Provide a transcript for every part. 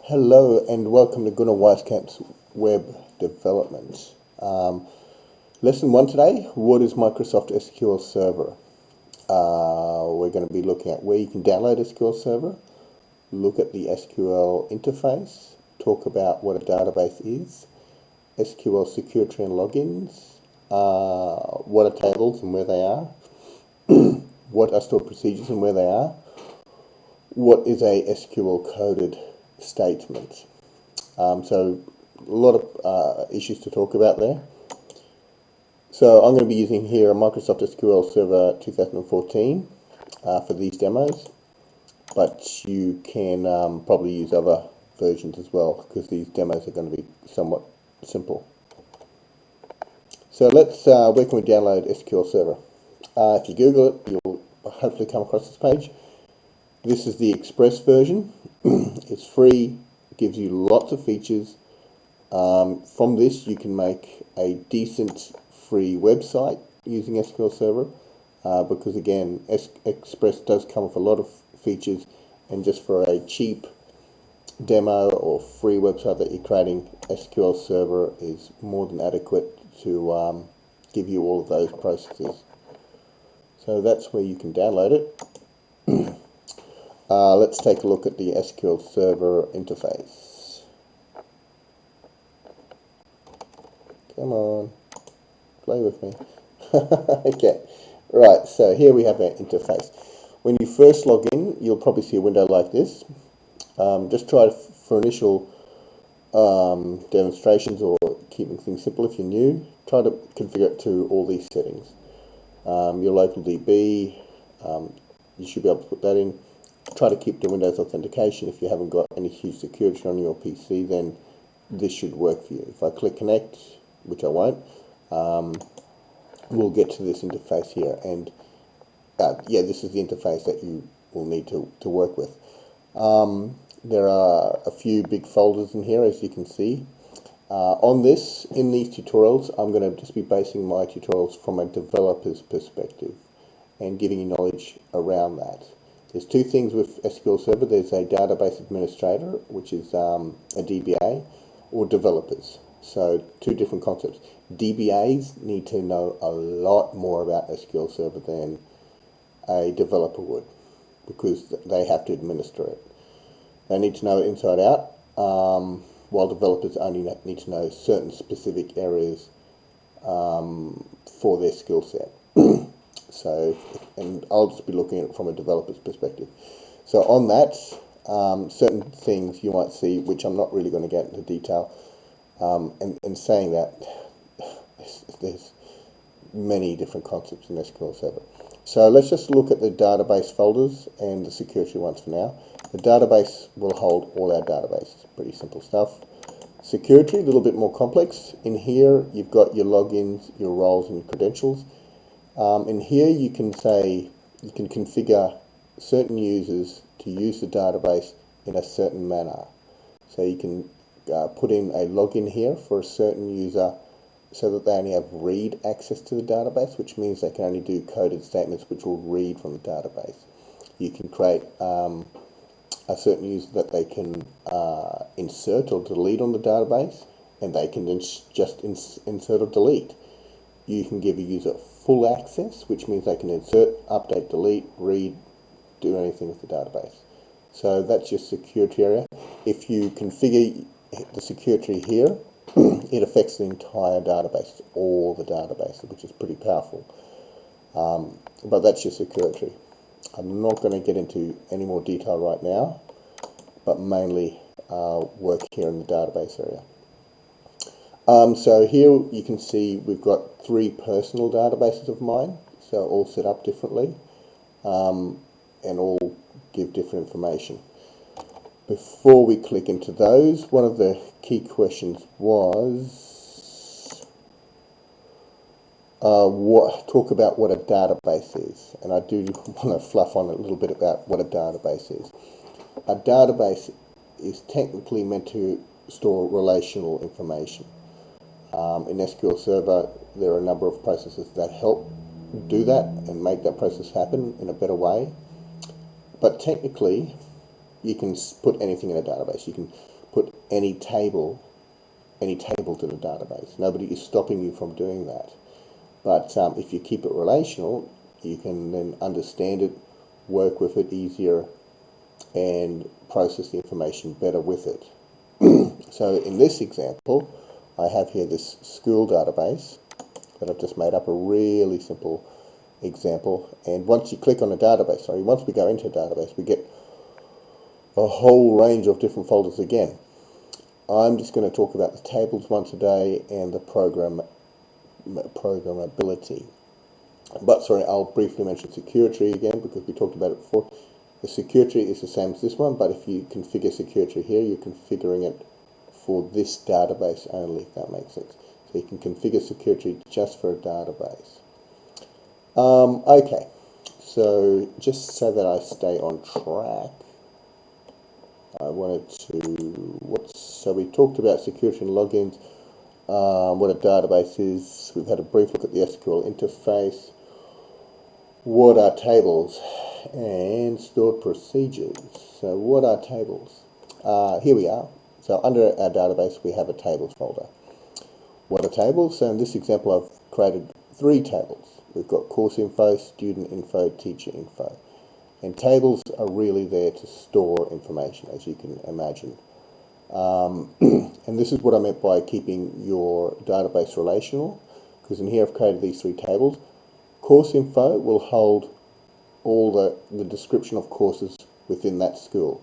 Hello and welcome to Gunnar Weiskamp's Web Development. Lesson 1 today, what is Microsoft SQL Server? We're going to be looking at where you can download SQL Server, look at the SQL interface, talk about what a database is, SQL security and logins, what are tables and where they are, what are stored procedures and where they are, what is a SQL coded statement. So a lot of issues to talk about there. So I'm going to be using here a Microsoft SQL Server 2014 for these demos, but you can probably use other versions as well because these demos are going to be somewhat simple. So let's, where can we download SQL Server? If you Google it, you'll hopefully come across this page. This is the Express version. It's free, gives you lots of features. From this you can make a decent free website using SQL Server because again Express does come with a lot of features, and just for a cheap demo or free website that you're creating, SQL Server is more than adequate to give you all of those processes. So that's where you can download it. Let's take a look at the SQL Server interface. Come on, play with me. Okay, right, so here we have our interface. When you first log in, you'll probably see a window like this. Just try for initial demonstrations or keeping things simple if you're new, try to configure it to all these settings. Your local DB, you should be able to put that in. Try to keep the Windows authentication. If you haven't got any huge security on your PC, then this should work for you. If I click connect, which I won't, we'll get to this interface here, and yeah, this is the interface that you will need to work with. There are a few big folders in here, as you can see. In these tutorials, I'm going to just be basing my tutorials from a developer's perspective and giving you knowledge around that. There's two things with SQL Server. There's a database administrator, which is a DBA, or developers. So two different concepts. DBAs need to know a lot more about SQL Server than a developer would, because they have to administer it. They need to know it inside out, while developers only need to know certain specific areas for their skill set. So, and I'll just be looking at it from a developer's perspective. So on that, certain things you might see, which I'm not really going to get into detail, and saying that, there's many different concepts in SQL Server. So let's just look at the database folders and the security ones for now. The database will hold all our databases, pretty simple stuff. Security, a little bit more complex. In here, you've got your logins, your roles, and your credentials. In here you can configure certain users to use the database in a certain manner. So you can put in a login here for a certain user so that they only have read access to the database, which means they can only do coded statements which will read from the database. You can create a certain user that they can insert or delete on the database, and they can then just insert or delete. You can give a user full access, which means they can insert, update, delete, read, do anything with the database. So that's your security area. If you configure the security here, it affects the entire database, all the databases, which is pretty powerful. But that's your security. I'm not going to get into any more detail right now, but mainly work here in the database area. So here you can see we've got 3 personal databases of mine, so all set up differently, and all give different information. Before we click into those, one of the key questions was talk about what a database is, and I do want to fluff on a little bit about what a database is. A database is technically meant to store relational information. In SQL Server, there are a number of processes that help do that and make that process happen in a better way. But technically, you can put anything in a database. You can put any table to the database. Nobody is stopping you from doing that. But if you keep it relational, you can then understand it, work with it easier, and process the information better with it. So in this example, I have here this school database that I've just made up, a really simple example. And once you click on a database, once we go into a database, we get a whole range of different folders again. I'm just going to talk about the tables one today and the programmability. But I'll briefly mention security again because we talked about it before. The security is the same as this one, but if you configure security here, you're configuring it for this database only, if that makes sense. So you can configure security just for a database. Okay, so just so that I stay on track, I wanted to, so we talked about security and logins, what a database is. We've had a brief look at the SQL interface. What are tables and stored procedures? So what are tables? Here we are. So under our database, we have a tables folder. What are tables? So in this example, I've created 3 tables. We've got course info, student info, teacher info. And tables are really there to store information, as you can imagine. And this is what I meant by keeping your database relational, because in here I've created these 3 tables. Course info will hold all the description of courses within that school.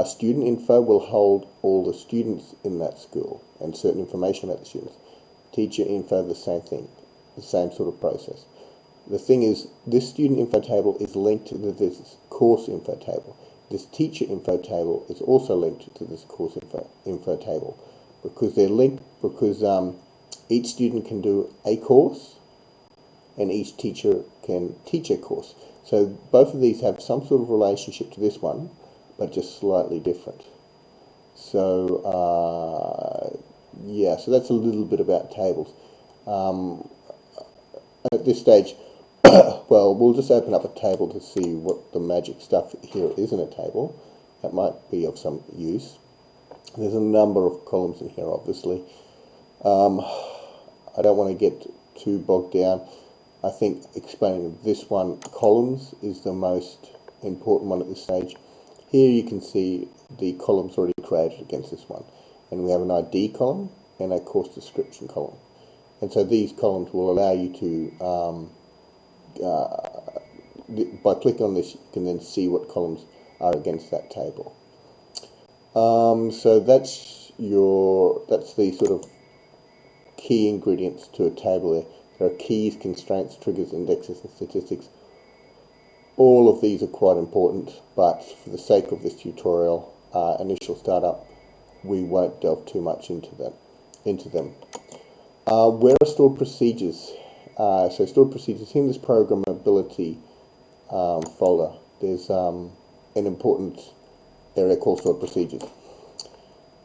Student info will hold all the students in that school and certain information about the students. Teacher info, the same thing, the same sort of process. The thing is, this student info table is linked to this course info table. This teacher info table is also linked to this course info table because they're linked because each student can do a course and each teacher can teach a course. So both of these have some sort of relationship to this one, but just slightly different. So yeah, so that's a little bit about tables. At this stage, well, we'll just open up a table to see what the magic stuff here is in a table. That might be of some use. There's a number of columns in here, obviously. I don't want to get too bogged down. I think explaining this one, columns, is the most important one at this stage. Here you can see the columns already created against this one. And we have an ID column and a course description column. And so these columns will allow you to, by clicking on this, you can then see what columns are against that table. So that's the sort of key ingredients to a table there. There are keys, constraints, triggers, indexes, and statistics. All of these are quite important, but for the sake of this tutorial, initial startup, we won't delve too much into them. Where are stored procedures? So stored procedures in this programmability folder. There's an important area called stored procedures.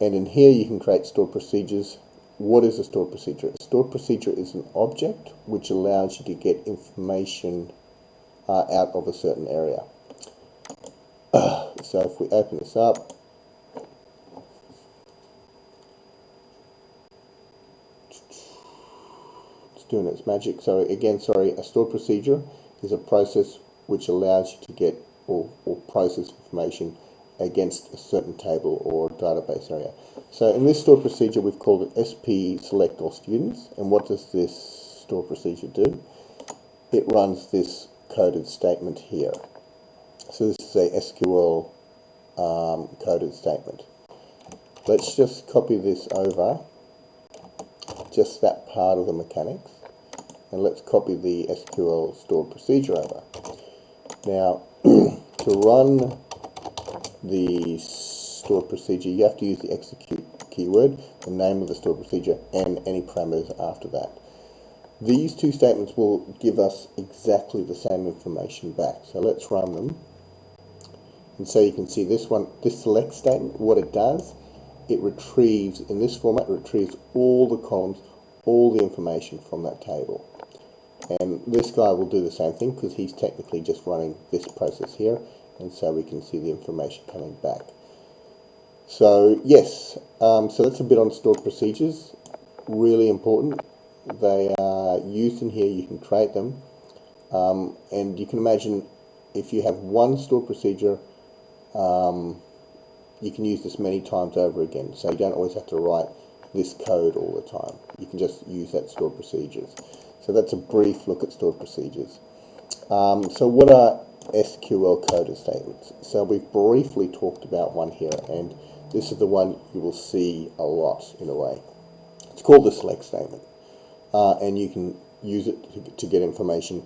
And in here you can create stored procedures. What is a stored procedure? A stored procedure is an object which allows you to get information out of a certain area. So if we open this up, it's doing its magic. So again, a stored procedure is a process which allows you to get or process information against a certain table or database area. So in this stored procedure, we've called it SP select all students. And what does this stored procedure do? It runs this coded statement here. So this is a SQL coded statement. Let's just copy this over, just that part of the mechanics, and let's copy the SQL stored procedure over. Now, to run the stored procedure, you have to use the execute keyword, the name of the stored procedure, and any parameters after that. These 2 statements will give us exactly the same information back. So let's run them. And so you can see this select statement, what it does, it retrieves, in this format, it retrieves all the columns, all the information from that table. And this guy will do the same thing because he's technically just running this process here. and so we can see the information coming back. So yes, so that's a bit on stored procedures. Really important. They are used in here. You can create them, and you can imagine if you have one stored procedure, you can use this many times over again. So you don't always have to write this code all the time. You can just use that stored procedures. So that's a brief look at stored procedures. So what are SQL coded statements? So we've briefly talked about one here, and this is the one you will see a lot in a way. It's called the select statement, and you can use it to get information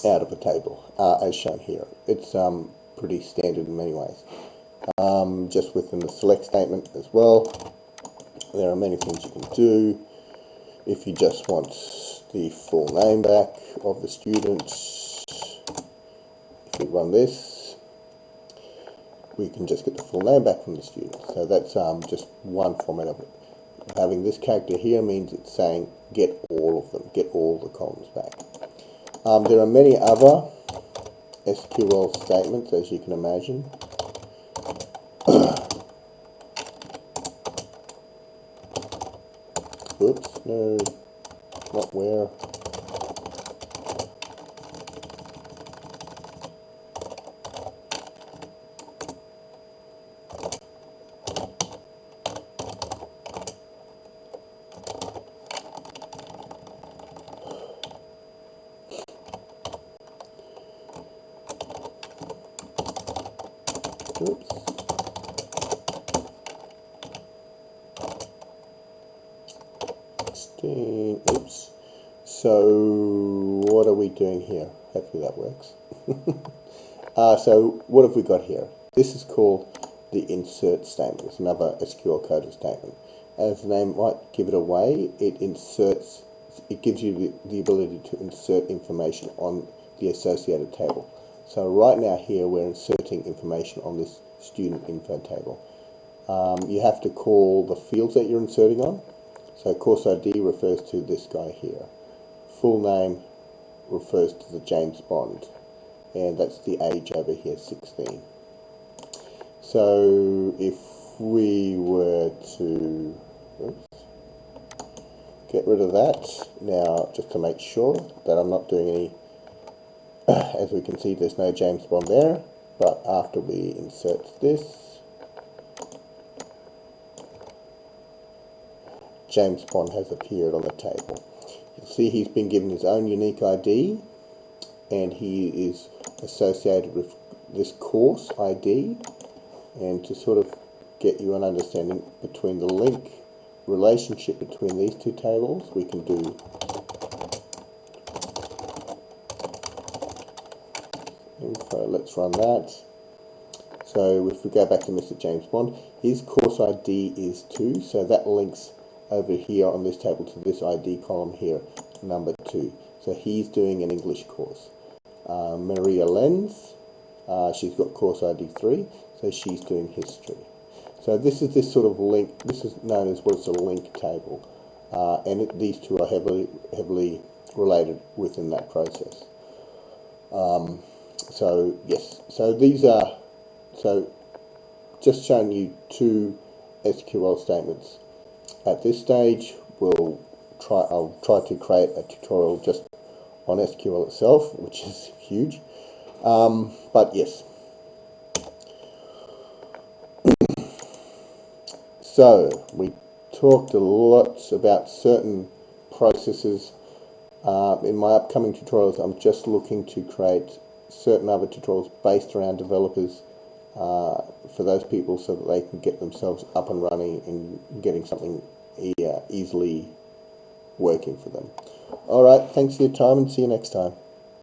out of a table, as shown here. It's pretty standard in many ways. Just within the select statement as well, there are many things you can do. If you just want the full name back of the student, if we run this, we can just get the full name back from the student. So that's just one format of it. Having this character here means it's saying get all of them, get all the columns back. There are many other SQL statements, as you can imagine. Oops, no, not where. Oops. Oops. So what are we doing here? Hopefully that works. So what have we got here? This is called the insert statement. It's another SQL coded statement. As the name might give it away, it inserts. It gives you the ability to insert information on the associated table. So right now here we're inserting information on this student info table. You have to call the fields that you're inserting on. So course ID refers to this guy here. Full name refers to the James Bond, and that's the age over here, 16. So if we were to get rid of that now, just to make sure that I'm not doing any, as we can see there's no James Bond there, but after we insert this, James Bond has appeared on the table. You'll see he's been given his own unique ID, and he is associated with this course ID. And to sort of get you an understanding between the link relationship between these two tables, we can do info. Let's run that. So if we go back to Mr. James Bond, his course ID is 2, so that links over here on this table to this ID column here, number 2. So he's doing an English course. Maria Lenz, she's got course ID 3, so she's doing history. So this is this sort of link. This is known as what's a link table, and these two are heavily related within that process. So yes, so these are just showing you two SQL statements. At this stage, I'll try to create a tutorial just on SQL itself, which is huge. But yes. So we talked a lot about certain processes. In my upcoming tutorials, I'm just looking to create certain other tutorials based around developers for those people, so that they can get themselves up and running and getting something easily working for them. Alright, thanks for your time and see you next time.